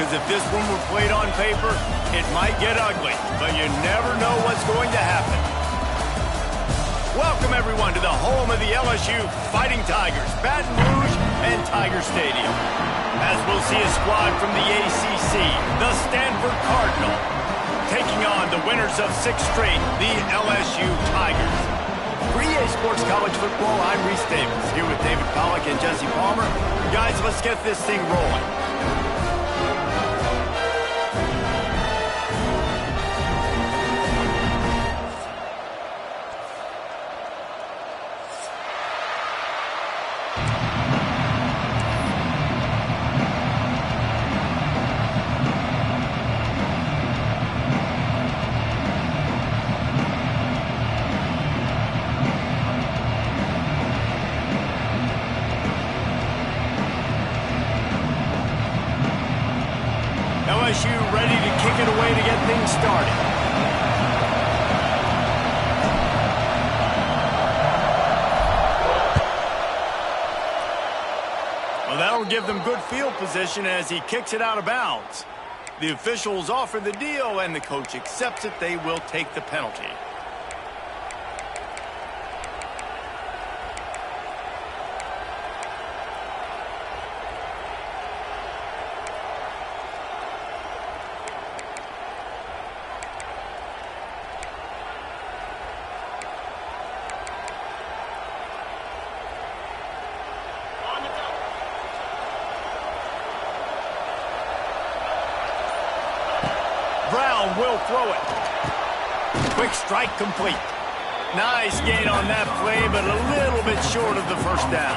because if this one were played on paper, it might get ugly, but you never know what's going to happen. Welcome, everyone, to the home of the LSU Fighting Tigers, Baton Rouge and Tiger Stadium. As we'll see a squad from the ACC, the Sanford Cardinal, taking on the winners of 6 straight, the LSU Tigers. For EA Sports College Football, I'm Reese Davis, here with David Pollack and Jesse Palmer. Guys, let's get this thing rolling. LSU ready to kick it away to get things started. Well, that'll give them good field position as he kicks it out of bounds. The officials offer the deal, and the coach accepts it. They will take the penalty. Brown will throw it. Quick strike complete. Nice gain on that play, but a little bit short of the first down.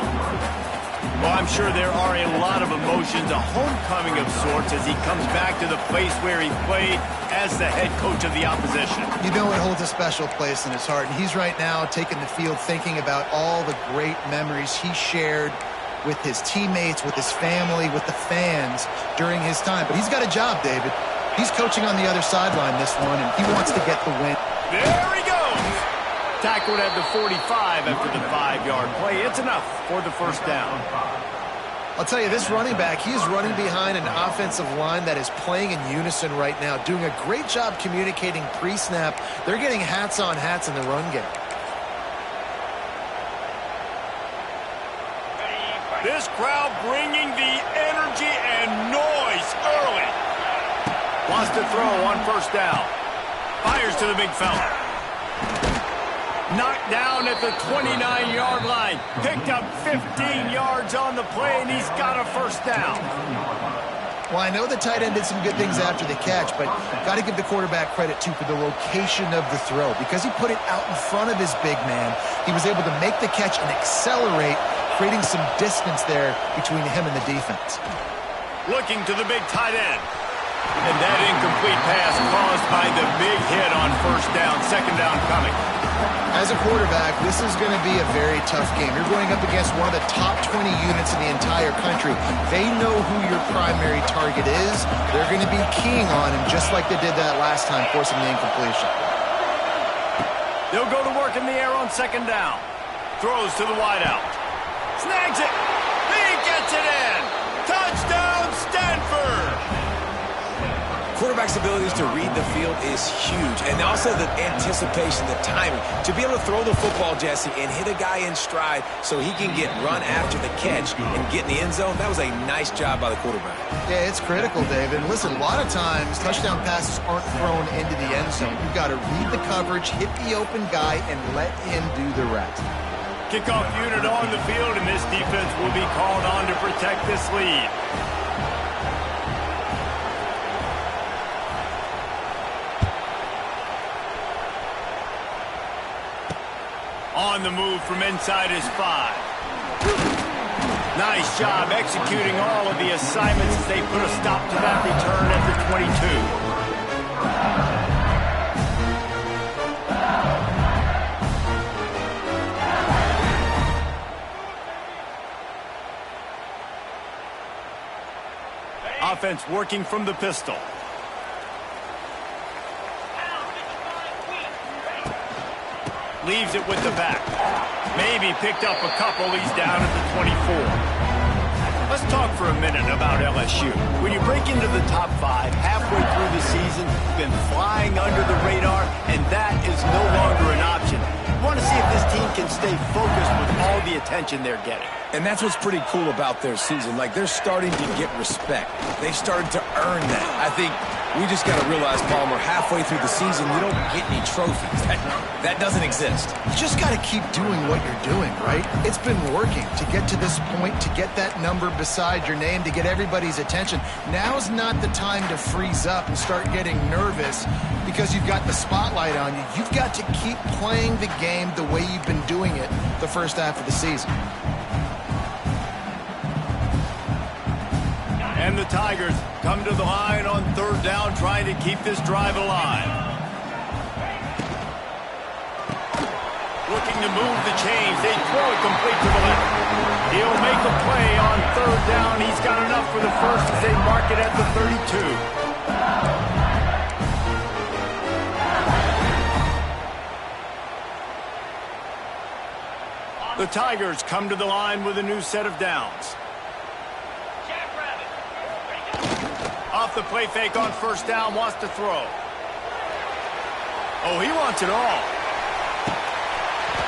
Well, I'm sure there are a lot of emotions, a homecoming of sorts, as he comes back to the place where he played as the head coach of the opposition. You know it holds a special place in his heart, and he's right now taking the field thinking about all the great memories he shared with his teammates, with his family, with the fans during his time. But he's got a job, David. He's coaching on the other sideline this one, and he wants to get the win. There he goes! Tackled at the 45 after the 5-yard play. It's enough for the first down. I'll tell you, this running back, he is running behind an offensive line that is playing in unison right now, doing a great job communicating pre-snap. They're getting hats on hats in the run game. This crowd bringing the energy and noise early. Wants to throw on first down. Fires to the big fella. Knocked down at the 29-yard line. Picked up 15 yards on the play, and he's got a first down. Well, I know the tight end did some good things after the catch, but got to give the quarterback credit, too, for the location of the throw. Because he put it out in front of his big man, he was able to make the catch and accelerate, creating some distance there between him and the defense. Looking to the big tight end. And that incomplete pass caused by the big hit on first down. Second down coming. As a quarterback, this is going to be a very tough game. You're going up against one of the top 20 units in the entire country. They know who your primary target is. They're going to be keying on him just like they did that last time, forcing the incompletion. They'll go to work in the air on second down. Throws to the wideout. Snags it. He gets it in. Touchdown, Sanford. Quarterback's abilities to read the field is huge, and also the anticipation, the timing. To be able to throw the football, Jesse, and hit a guy in stride so he can get run after the catch and get in the end zone, that was a nice job by the quarterback. Yeah, it's critical, David. And listen, a lot of times touchdown passes aren't thrown into the end zone. You've got to read the coverage, hit the open guy, and let him do the rest. Kickoff unit on the field, and this defense will be called on to protect this lead. On the move from inside his 5. Nice job executing all of the assignments as they put a stop to that return at the 22. Offense working from the pistol. Leaves it with the back. Maybe picked up a couple. He's down at the 24. Let's talk for a minute about LSU. When you break into the top 5 halfway through the season, you've been flying under the radar, and that is no longer an option. You want to see if this team can stay focused with all the attention they're getting. And that's what's pretty cool about their season. Like, they're starting to get respect. They've started to earn that. I think we just got to realize, Palmer, halfway through the season, you don't get any trophies. That doesn't exist. You just got to keep doing what you're doing, right? It's been working to get to this point, to get that number beside your name, to get everybody's attention. Now's not the time to freeze up and start getting nervous because you've got the spotlight on you. You've got to keep playing the game the way you've been doing it the first half of the season. And the Tigers come to the line on 3rd down, trying to keep this drive alive. Looking to move the chains. They throw it complete to the left. He'll make a play on 3rd down. He's got enough for the first as they mark it at the 32. The Tigers come to the line with a new set of downs. Off the play fake on 1st down, wants to throw. Oh, he wants it all.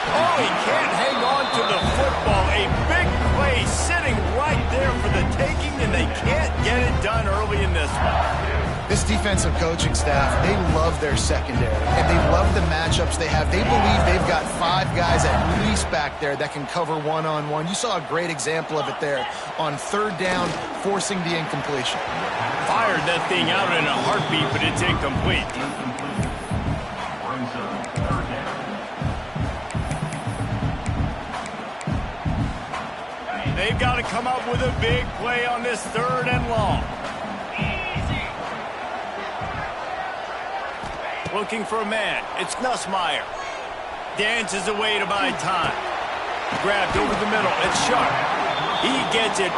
Oh, he can't hang on to the football. A big play sitting right there for the taking, and they can't get it done early in this one. This defensive coaching staff, they love their secondary, and they love the matchups they have. They believe they've got 5 guys at least back there that can cover one-on-one. You saw a great example of it there on 3rd down, forcing the incompletion. Fired that thing out in a heartbeat, but it's incomplete. They've got to come up with a big play on this 3rd and long. Looking for a man. It's Nussmeier. Dances away to buy time. Grabbed over the middle. It's Sharp. He gets it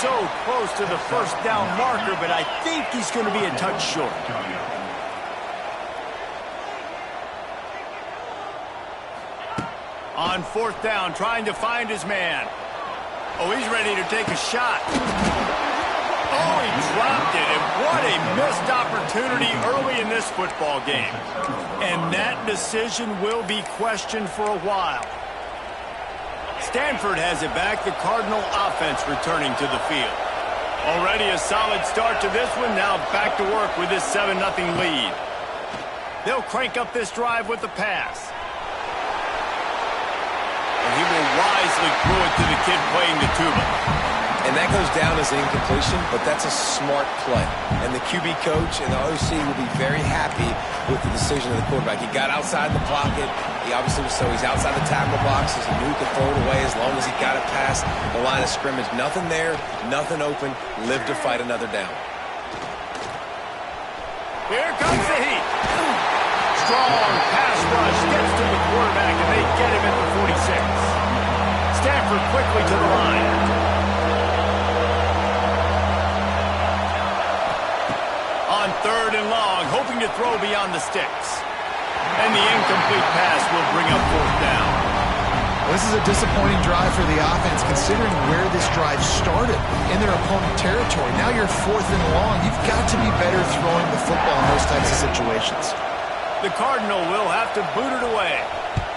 so close to the 1st down marker, but I think he's going to be a touch short. On 4th down, trying to find his man. Oh, he's ready to take a shot. Oh, he dropped it, and what a missed opportunity early in this football game. And that decision will be questioned for a while. Sanford has it back, the Cardinal offense returning to the field. Already a solid start to this one, now back to work with this 7-0 lead. They'll crank up this drive with the pass. And he will wisely throw it to the kid playing the tuba. And that goes down as an incompletion, but that's a smart play. And the QB coach and the OC will be very happy with the decision of the quarterback. He got outside the pocket. He obviously was he's outside the tackle box. He knew he could throw it away as long as he got it past the line of scrimmage. Nothing there, nothing open. Live to fight another down. Here comes the heat. Strong pass rush gets to the quarterback, and they get him at the 46. Sanford quickly to the line. On 3rd and long, hoping to throw beyond the sticks. And the incomplete pass will bring up 4th down. Well, this is a disappointing drive for the offense, considering where this drive started in their opponent territory. Now you're 4th and long. You've got to be better throwing the football in those types of situations. The Cardinal will have to boot it away.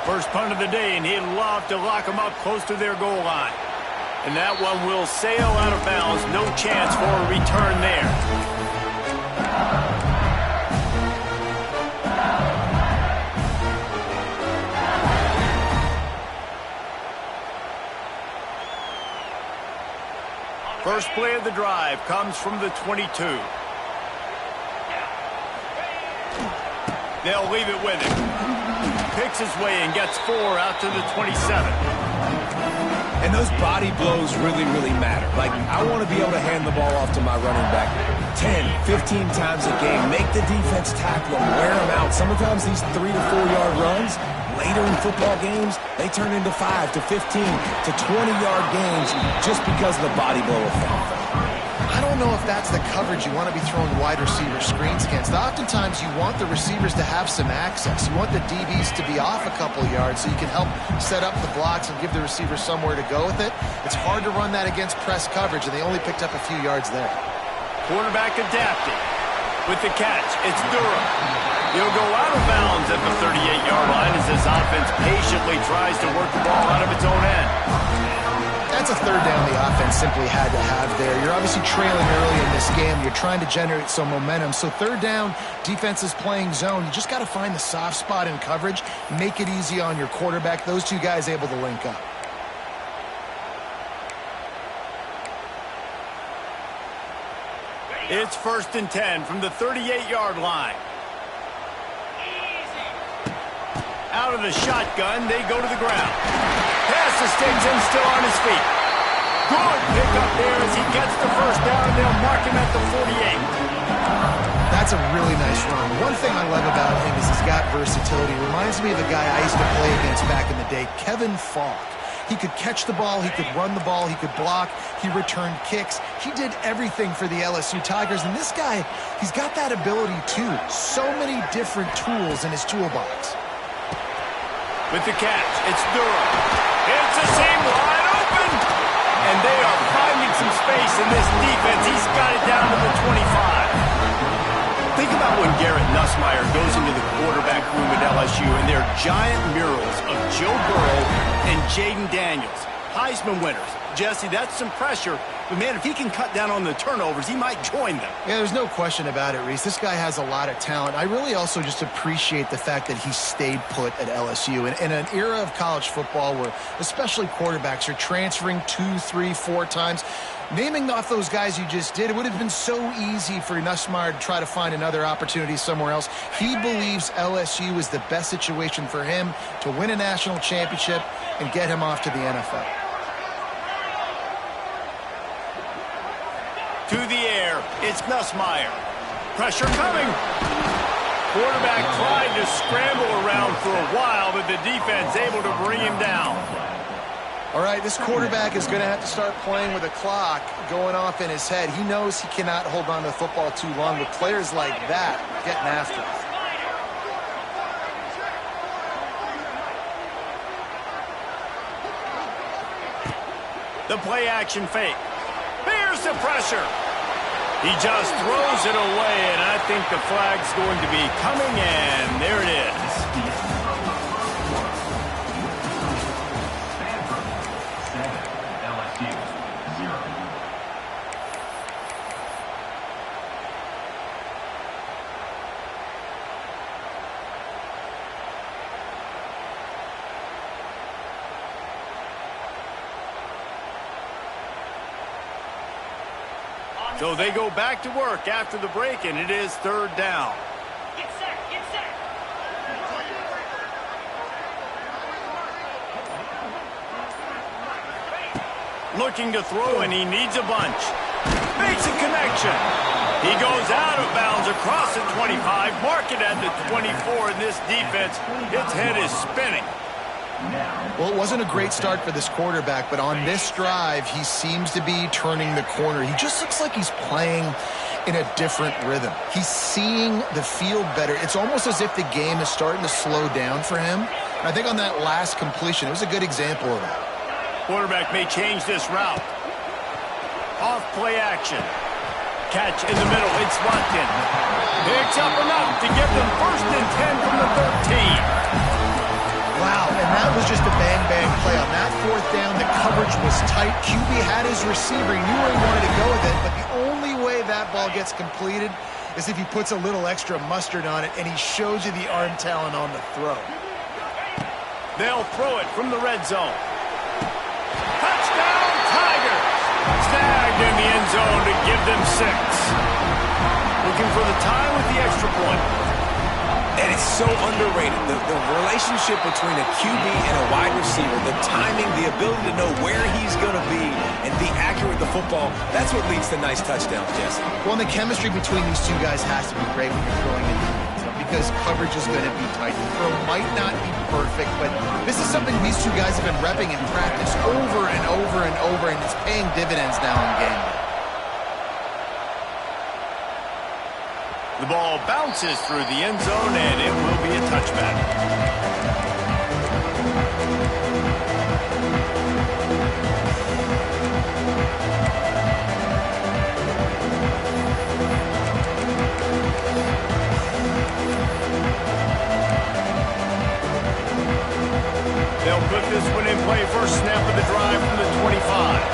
First punt of the day, and he'd love to lock them up close to their goal line. And that one will sail out of bounds. No chance for a return there. First play of the drive comes from the 22. They'll leave it with him. Picks his way and gets 4 out to the 27. And those body blows really, really matter. Like, I want to be able to hand the ball off to my running back 10, 15 times a game. Make the defense tackle them, wear them out. Sometimes these 3 to 4 yard runs, later in football games, they turn into 5 to 15 to 20 yard games just because of the body blow effect. I don't don't know if that's the coverage you want to be throwing wide receiver screens against. Oftentimes, you want the receivers to have some access. You want the DBs to be off a couple yards so you can help set up the blocks and give the receiver somewhere to go with it. It's hard to run that against press coverage, and they only picked up a few yards there. Quarterback adapted. With the catch, it's Durham. He'll go out of bounds at the 38-yard line as this offense patiently tries to work the ball out of its own end. That's a third down the offense simply had to have there. You're obviously trailing early in this game. You're trying to generate some momentum. So third down, defense is playing zone. You just got to find the soft spot in coverage, make it easy on your quarterback. Those two guys able to link up. It's 1st and 10 from the 38-yard line. Out of the shotgun, they go to the ground. Pass to Stinson, still on his feet. Good pick up there as he gets the first down. They'll mark him at the 48. That's a really nice run. One thing I love about him is he's got versatility. Reminds me of a guy I used to play against back in the day, Kevin Falk. He could catch the ball, he could run the ball, he could block, he returned kicks. He did everything for the LSU Tigers, and this guy, he's got that ability too. So many different tools in his toolbox. With the catch, it's Durham. It's a seam wide open, and they are finding some space in this defense. He's got it down to the 25. Think about when Garrett Nussmeier goes into the quarterback room at LSU and there are giant murals of Joe Burrow and Jaden Daniels, Heisman winners. Jesse, that's some pressure. But, man, if he can cut down on the turnovers, he might join them. Yeah, there's no question about it, Reese. This guy has a lot of talent. I really also just appreciate the fact that he stayed put at LSU. In an era of college football where especially quarterbacks are transferring 2, 3, 4 times, naming off those guys you just did, it would have been so easy for Nussmeier to try to find another opportunity somewhere else. He believes LSU is the best situation for him to win a national championship and get him off to the NFL. To the air, it's Nussmeier. Pressure coming. Quarterback tried to scramble around for a while, but the defense able to bring him down. All right, this quarterback is going to have to start playing with a clock going off in his head. He knows he cannot hold on to the football too long with players like that getting after it. The play action fake. Here's the pressure. He just throws it away, and I think the flag's going to be coming, and there it is. So they go back to work after the break, and it is 3rd down. Get set, get set. Looking to throw, and he needs a bunch. Makes a connection. He goes out of bounds across the 25, mark it at the 24, and this defense, its head is spinning. Well, it wasn't a great start for this quarterback, but on this drive, he seems to be turning the corner. He just looks like he's playing in a different rhythm. He's seeing the field better. It's almost as if the game is starting to slow down for him. And I think on that last completion, it was a good example of that. Quarterback may change this route. Off play action. Catch in the middle. It's Watkins. Picks up enough to give them 1st and 10 from the 13. Wow, and that was just a bang-bang play. On that 4th down, the coverage was tight. QB had his receiver. He knew where he wanted to go with it, but the only way that ball gets completed is if he puts a little extra mustard on it, and he shows you the arm talent on the throw. They'll throw it from the red zone. Touchdown, Tigers! Snagged in the end zone to give them 6. Looking for the tie with the extra point. And it's so underrated. The relationship between a QB and a wide receiver, the timing, the ability to know where he's going to be and be accurate with the football, that's what leads to nice touchdowns, Jesse. Well, and the chemistry between these two guys has to be great when you're throwing in the end zone because coverage is going to be tight. The throw might not be perfect, but this is something these two guys have been repping in practice over and over and over, and it's paying dividends now in game. The ball bounces through the end zone, and it will be a touchback. They'll put this one in play. First snap of the drive from the 25.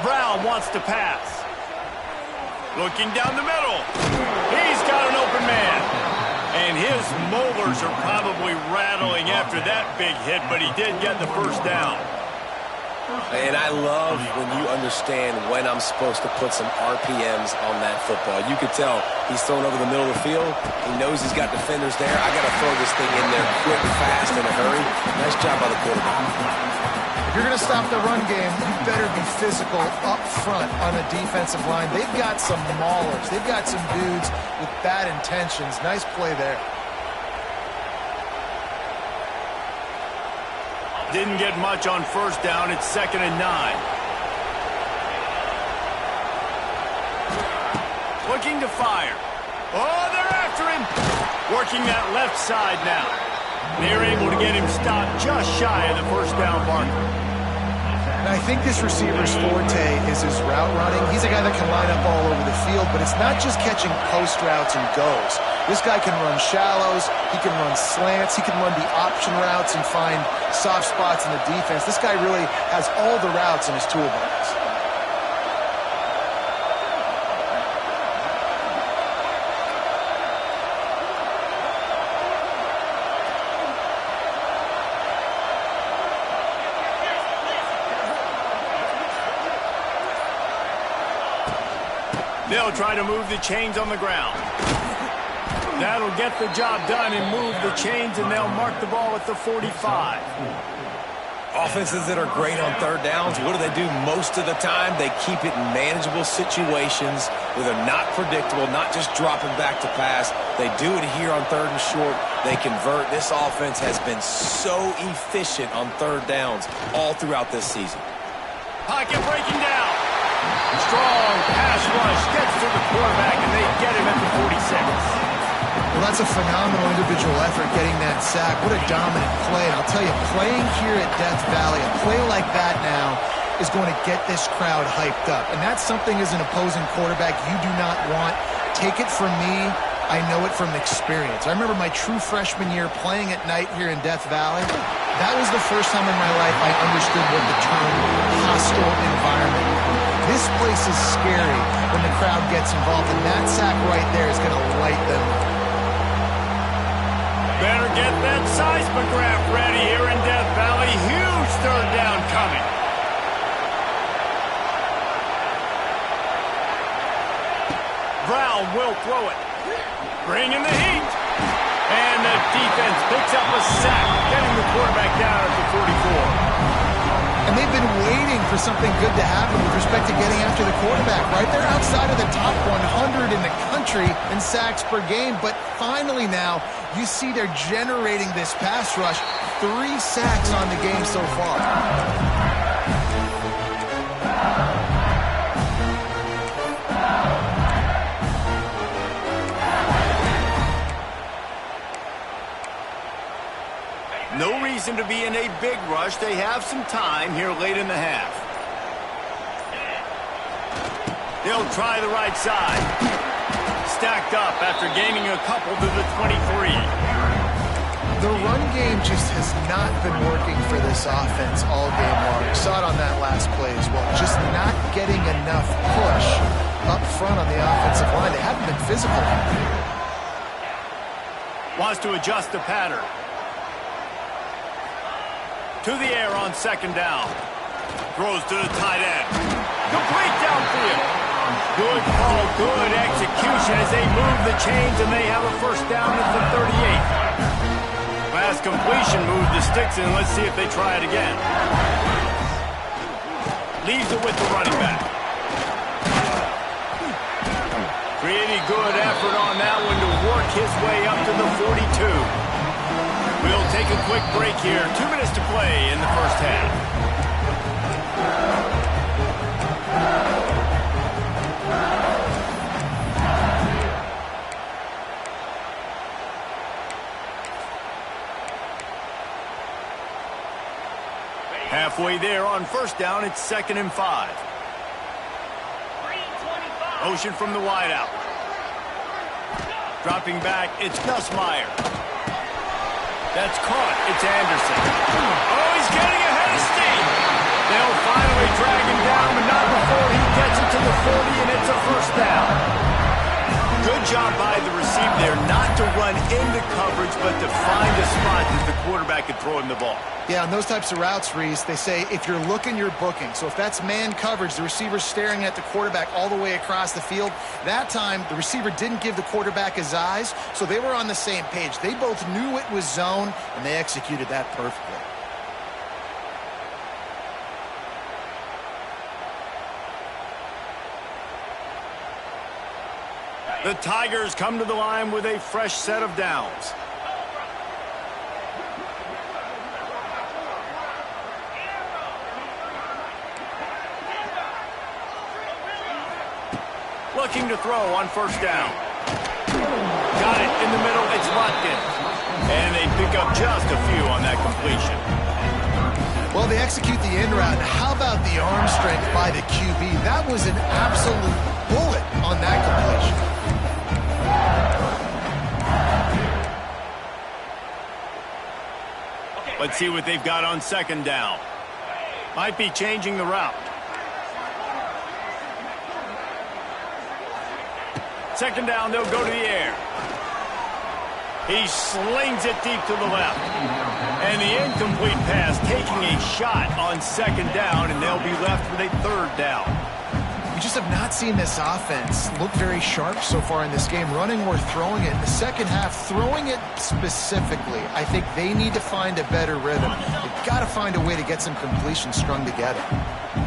Brown wants to pass. Looking down the middle. He's got an open man. And his molars are probably rattling after that big hit, but he did get the first down. And I love when you understand when I'm supposed to put some RPMs on that football. You could tell he's thrown over the middle of the field. He knows he's got defenders there. I got to throw this thing in there quick, fast, in a hurry. Nice job by the quarterback. If you're going to stop the run game, you better be physical up front on the defensive line. They've got some maulers. They've got some dudes with bad intentions. Nice play there. Didn't get much on first down. It's 2nd and 9. Looking to fire. Oh, they're after him. Working that left side now. They're able to get him stopped just shy of the first down marker. And I think this receiver's forte is his route running. He's a guy that can line up all over the field, but it's not just catching post routes and goes. This guy can run shallows, he can run slants, he can run the option routes and find soft spots in the defense. This guy really has all the routes in his toolbox. They'll try to move the chains on the ground. That'll get the job done and move the chains, and they'll mark the ball at the 45. Offenses that are great on third downs, what do? Most of the time, they keep it in manageable situations where they're not predictable, not just dropping back to pass. They do it here on 3rd and short. They convert. This offense has been so efficient on third downs all throughout this season. Pocket breaking down. Strong pass rush gets to the quarterback, and they get him at the 46. Well, that's a phenomenal individual effort getting that sack. What a dominant play. And I'll tell you, playing here at Death Valley, a play like that now is going to get this crowd hyped up. And that's something as an opposing quarterback you do not want. Take it from me. I know it from experience. I remember my true freshman year playing at night here in Death Valley. That was the first time in my life I understood what the term hostile environment meant. This place is scary when the crowd gets involved, and that sack right there is going to light them up. Better get that seismograph ready here in Death Valley. Huge third down coming. Brown will throw it. Bringing the heat. And the defense picks up a sack, getting the quarterback down at the 44. And they've been waiting for something good to happen with respect to getting after the quarterback, right? They're outside of the top 100 in the country in sacks per game, but finally now you see they're generating this pass rush. 3 sacks on the game so far. No reason to be in a big rush. They have some time here late in the half. They'll try the right side. Stacked up after gaining a couple to the 23. The run game just has not been working for this offense all game long. You saw it on that last play as well. Just not getting enough push up front on the offensive line. They haven't been physical. Wants to adjust the pattern. To the air on 2nd down. Throws to the tight end. Complete downfield. Good call, good execution as they move the chains, and they have a first down at the 38. Last completion moved the sticks in. Let's see if they try it again. Leaves it with the running back. Pretty good effort on that one to work his way up to the 42. We'll take a quick break here. 2 minutes to play in the first half. Halfway there on first down, it's 2nd and 5. 325. Motion from the wideout. Dropping back, it's Nussmeier. That's caught. It's Anderson. Oh, he's getting ahead of steam. They'll finally drag him down, but not before he gets it to the 40, and it's a first down. Good job by the receiver there, not to run into coverage, but to find a spot that the quarterback could throw him the ball. Yeah, on those types of routes, Reese, they say if you're looking, you're booking. So if that's man coverage, the receiver's staring at the quarterback all the way across the field. That time, the receiver didn't give the quarterback his eyes, so they were on the same page. They both knew it was zone, and they executed that perfectly. The Tigers come to the line with a fresh set of downs. Looking to throw on first down. Got it in the middle. It's Watkins. And they pick up just a few on that completion. Well, they execute the in route. How about the arm strength by the QB? That was an absolute bullet on that completion. Let's see what they've got on second down. Might be changing the route. Second down, they'll go to the air. He slings it deep to the left. And the incomplete pass taking a shot on second down, and they'll be left with a third down. We just have not seen this offense look very sharp so far in this game, running or throwing it. In the second half, throwing it specifically, I think they need to find a better rhythm. They've got to find a way to get some completions strung together.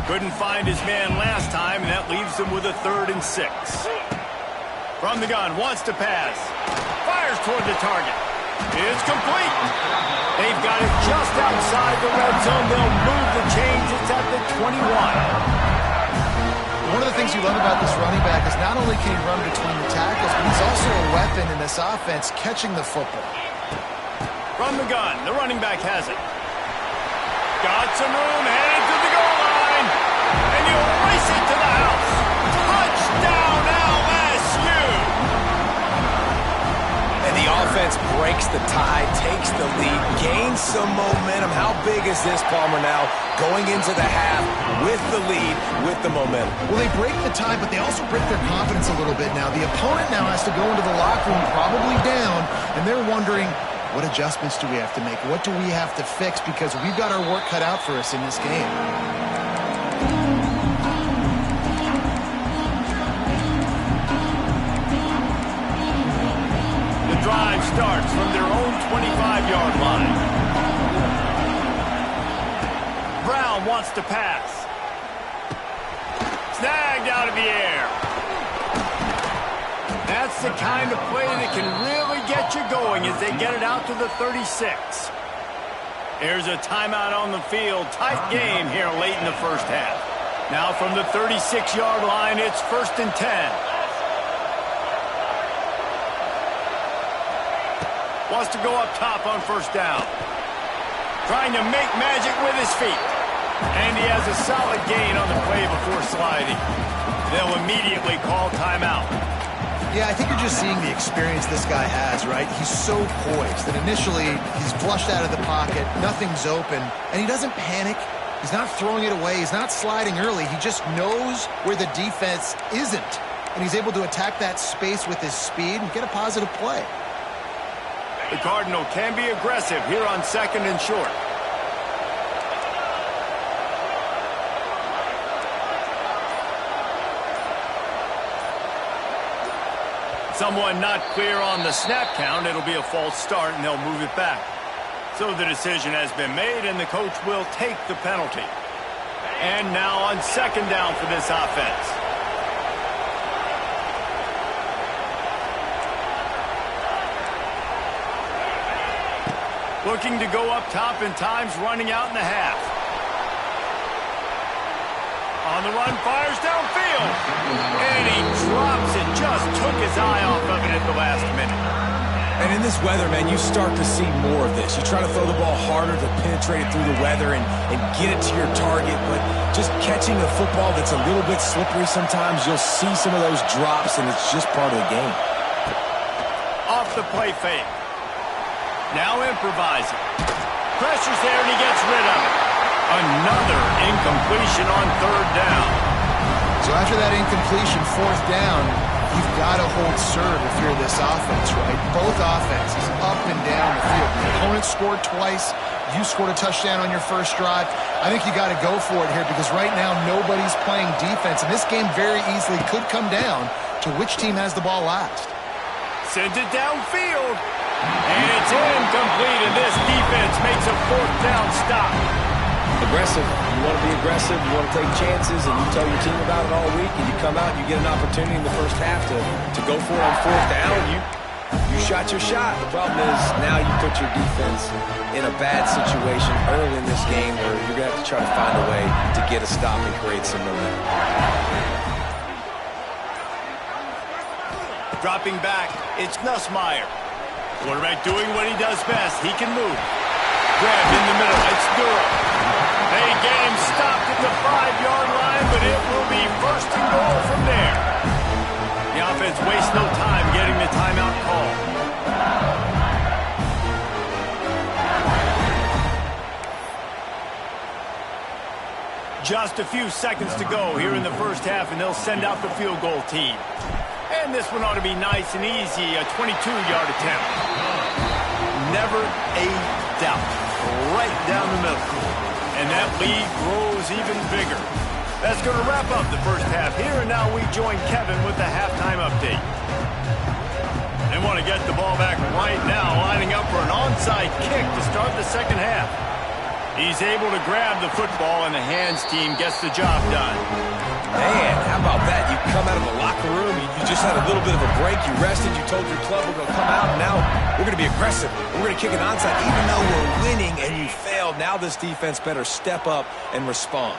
Couldn't find his man last time, and that leaves him with a 3rd and 6. From the gun, wants to pass. Fires toward the target. It's complete. They've got it just outside the red zone. They'll move the chains. It's at the 21. One of the things you love about this running back is not only can he run between the tackles, but he's also a weapon in this offense, catching the football. From the gun, the running back has it. Got some room, headed to the goal line. And you race it to the house. Touchdown, LSU! And the offense breaks the tie, takes the lead, gains some momentum. How big is this, Palmer, now? Going into the half with the lead, with the momentum. Well, they break the tie, but they also break their confidence a little bit now. The opponent now has to go into the locker room probably down, and they're wondering, what adjustments do we have to make? What do we have to fix? Because we've got our work cut out for us in this game. The drive starts from their own 25-yard line. Brown wants to pass. Snagged out of the air. That's the kind of play that can really get you going as they get it out to the 36. There's a timeout on the field. Tight game here late in the first half. Now from the 36-yard line, it's 1st and 10. Wants to go up top on first down. Trying to make magic with his feet. And he has a solid gain on the play before sliding. They'll immediately call timeout. Yeah, I think you're just seeing the experience this guy has, right? He's so poised that initially he's flushed out of the pocket, nothing's open, and he doesn't panic. He's not throwing it away. He's not sliding early. He just knows where the defense isn't, and he's able to attack that space with his speed and get a positive play. The Cardinal can be aggressive here on 2nd and short. Someone not clear on the snap count. It'll be a false start, and they'll move it back. So the decision has been made, and the coach will take the penalty. And now on 2nd down for this offense. Looking to go up top, and time's running out in the half. On the run, fires downfield. And he drops it. Just took his eye off of it at the last minute. And in this this weather, man, you start to see more of this. You try to throw the ball harder to penetrate it through the weather and get it to your target, but just catching a football that's a little bit slippery sometimes, you'll see some of those drops, and it's just part of the game. Off the play fake. Now improvising. Pressure's there, and he gets rid of it. Another incompletion on third down. So after that incompletion, fourth down, you've got to hold serve if you're this offense, right? Both offenses up and down the field. The opponent scored twice. You scored a touchdown on your first drive. I think you got to go for it here because right now nobody's playing defense, and this game very easily could come down to which team has the ball last. Sends it downfield. And it's incomplete, and this defense makes a fourth down stop. Aggressive. You want to be aggressive. You want to take chances, and you tell your team about it all week, and you come out and you get an opportunity in the first half to go for it on fourth down. You shot your shot. The problem is now you put your defense in a bad situation early in this game where you're going to have to try to find a way to get a stop and create some momentum. Dropping back, it's Nussmeier. Quarterback doing what he does best. He can move. Grabbed in the middle. It's Durham. They get him stopped at the 5-yard line, but it will be first and goal from there. The offense wastes no time getting the timeout call. Just a few seconds to go here in the first half, and they'll send out the field goal team. And this one ought to be nice and easy, a 22-yard attempt. Never a doubt. Right down the middle. And that lead grows even bigger. That's going to wrap up the first half here, and now we join Kevin with the halftime update. They want to get the ball back right now, lining up for an onside kick to start the second half. He's able to grab the football, and the hands team gets the job done. Man, how about that? You come out of the locker room, you just had a little bit of a break, you rested, you told your club we're going to come out, and now we're going to be aggressive. We're going to kick an onside, even though we're winning and you failed. Now this defense better step up and respond.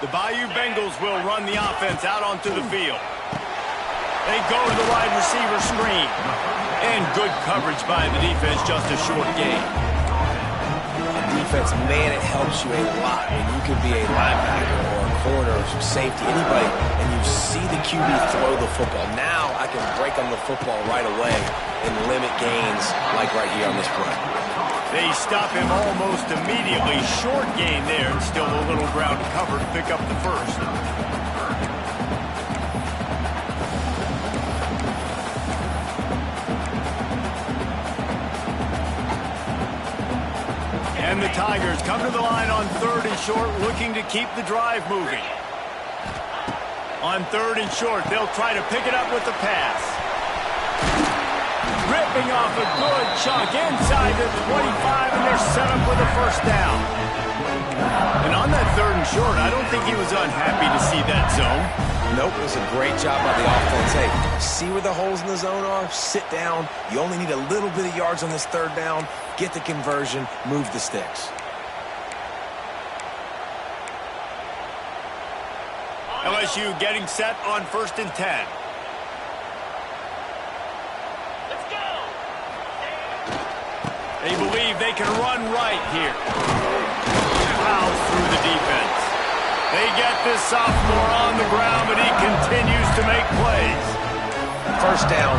The Bayou Bengals will run the offense out onto the field. They go to the wide receiver screen. And good coverage by the defense, just a short gain. Defense, man, it helps you a lot when you can be a linebacker or a corner or some safety, anybody, and you see the QB throw the football. Now I can break on the football right away and limit gains like right here on this play. They stop him almost immediately. Short gain there, and still a little ground to cover to pick up the first. And the Tigers come to the line on 3rd and short, looking to keep the drive moving. On 3rd and short, they'll try to pick it up with the pass. Ripping off a good chunk inside the 25, and they're set up with a first down. And on that 3rd and short, I don't think he was unhappy to see that zone. Nope, it was a great job by the offense. Hey, see where the holes in the zone are? Sit down. You only need a little bit of yards on this 3rd down. Get the conversion, move the sticks. LSU getting set on 1st and 10. Let's go. They believe they can run right here. Fouls through the defense. They get this sophomore on the ground, but he continues to make plays. First down,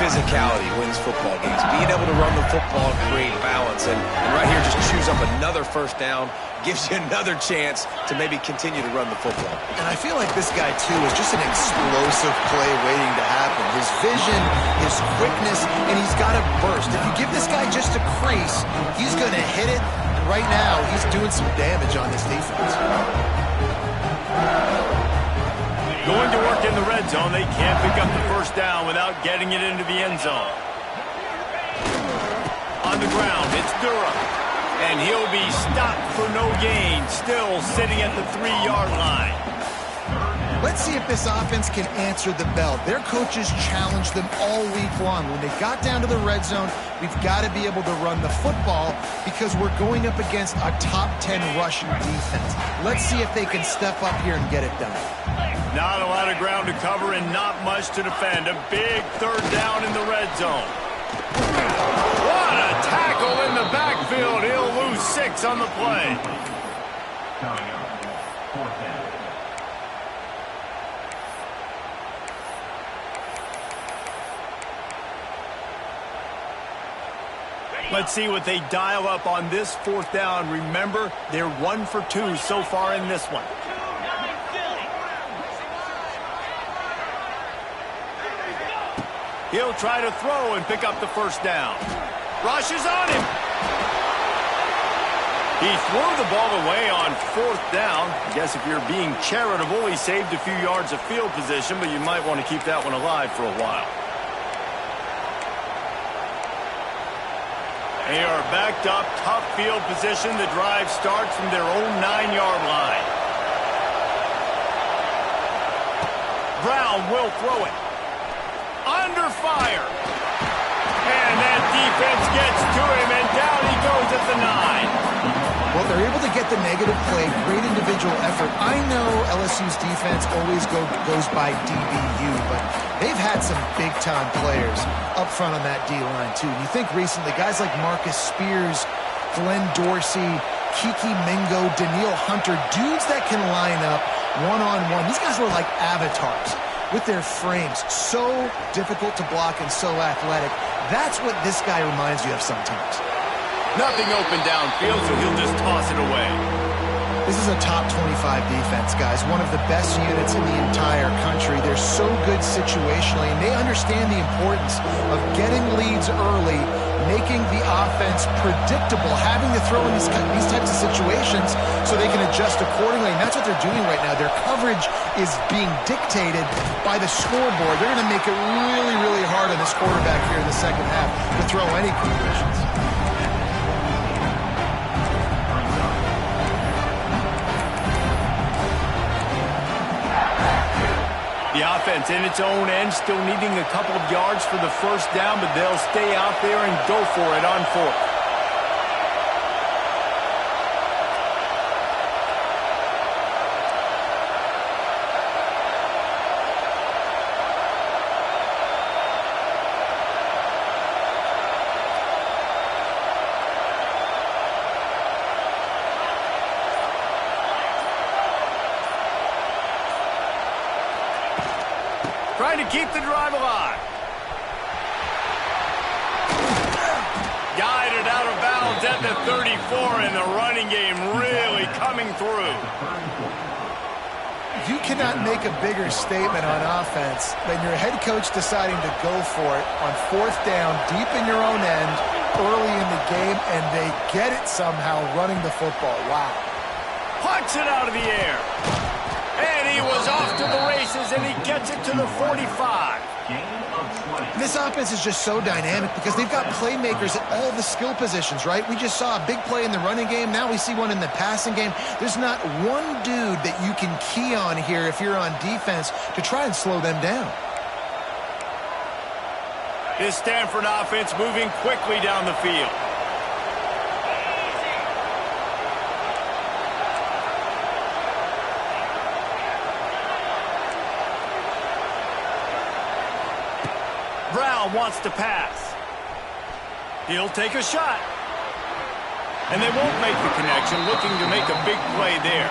physicality wins football games. Being able to run the football, create balance, and right here just chews up another first down, gives you another chance to maybe continue to run the football. And I feel like this guy, too, is just an explosive play waiting to happen. His vision, his quickness, and he's got a burst. If you give this guy just a crease, he's going to hit it. And right now, he's doing some damage on this defense. Going to work in the red zone. They can't pick up the first down without getting it into the end zone. On the ground, it's Durham. And he'll be stopped for no gain, still sitting at the 3-yard line. Let's see if this offense can answer the bell. Their coaches challenged them all week long. When they got down to the red zone, we've got to be able to run the football because we're going up against a top 10 rushing defense. Let's see if they can step up here and get it done. Not a lot of ground to cover and not much to defend. A big 3rd down in the red zone. What a tackle in the backfield. He'll lose 6 on the play. Let's see what they dial up on this 4th down. Remember, they're 1 for 2 so far in this one. He'll try to throw and pick up the 1st down. Rushes on him. He threw the ball away on 4th down. I guess if you're being charitable, he saved a few yards of field position, but you might want to keep that one alive for a while. They are backed up, tough field position. The drive starts from their own 9-yard line. Brown will throw it. Under fire. And that defense gets to him, and down he goes at the 9. Well, they're able to get the negative play, great individual effort. I know LSU's defense always goes by DBU, but they've had some big-time players up front on that D-line, too. And you think recently, guys like Marcus Spears, Glenn Dorsey, Kiki Mingo, Daniil Hunter, dudes that can line up one-on-one. These guys were like avatars with their frames. So difficult to block and so athletic. That's what this guy reminds you of sometimes. Nothing open downfield, so he'll just toss it away. This is a top 25 defense, guys. One of the best units in the entire country. They're so good situationally, and they understand the importance of getting leads early, making the offense predictable, having to throw in these types of situations so they can adjust accordingly. And that's what they're doing right now. Their coverage is being dictated by the scoreboard. They're going to make it really, really hard on this quarterback here in the second half to throw any completions. The offense in its own end, still needing a couple of yards for the 1st down, but they'll stay out there and go for it on 4th. Trying to keep the drive alive. Guided out of bounds at the 34, and the running game really coming through. You cannot make a bigger statement on offense than your head coach deciding to go for it on 4th down, deep in your own end, early in the game, and they get it somehow running the football. Wow. Pucks it out of the air. And he was off to the races, and he gets it to the 45. This offense is just so dynamic because they've got playmakers at all the skill positions, right? We just saw a big play in the running game. Now we see one in the passing game. There's not one dude that you can key on here if you're on defense to try and slow them down. This Stanford offense moving quickly down the field. Brown wants to pass. He'll take a shot. And they won't make the connection, looking to make a big play there.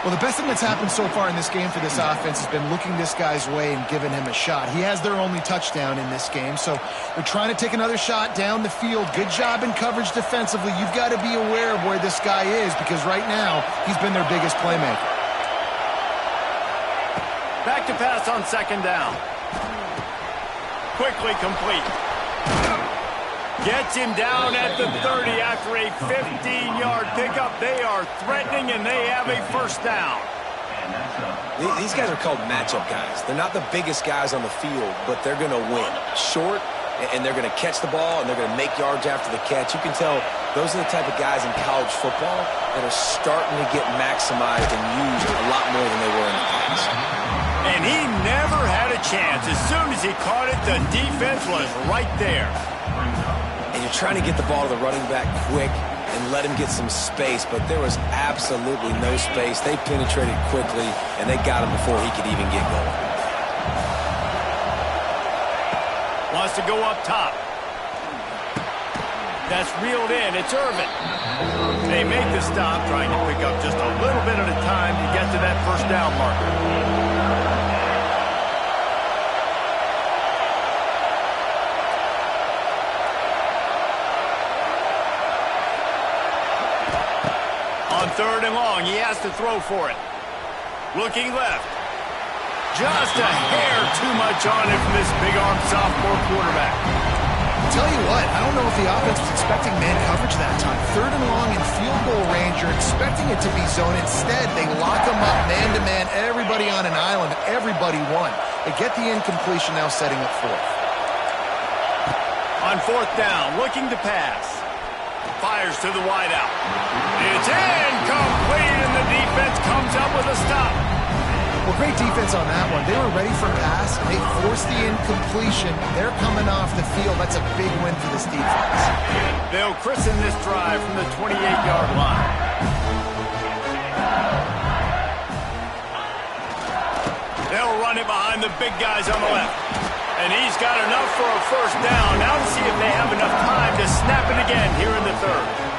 Well, the best thing that's happened so far in this game for this offense has been looking this guy's way and giving him a shot. He has their only touchdown in this game, so they're trying to take another shot down the field. Good job in coverage defensively. You've got to be aware of where this guy is because right now he's been their biggest playmaker. Back to pass on 2nd down. Quickly complete. Gets him down at the 30 after a 15-yard pickup. They are threatening, and they have a 1st down. These guys are called matchup guys. They're not the biggest guys on the field, but they're going to win. Short, and they're going to catch the ball, and they're going to make yards after the catch. You can tell those are the type of guys in college football that are starting to get maximized and used a lot more than they were in the past. And he never had a chance. As soon as he caught it, the defense was right there. And you're trying to get the ball to the running back quick and let him get some space, but there was absolutely no space. They penetrated quickly, and they got him before he could even get going. Wants to go up top. That's reeled in. It's Irvin. They make the stop, trying to pick up just a little bit at a time to get to that first down marker. On 3rd and long, he has to throw for it. Looking left. Just a hair too much on it from this big-armed sophomore quarterback. Tell you what, I don't know if the offense was expecting man coverage that time. 3rd and long in field goal range, you're expecting it to be zone. Instead, they lock them up man-to-man, everybody on an island, everybody won. They get the incompletion, now setting up 4th. On 4th down, looking to pass. Fires to the wideout. It's incomplete, and the defense comes up with a stop. Well, great defense on that one. They were ready for pass. They forced the incompletion. They're coming off the field. That's a big win for this defense. They'll christen this drive from the 28-yard line. They'll run it behind the big guys on the left. And he's got enough for a first down. Now to see if they have enough time to snap it again here in the 3rd.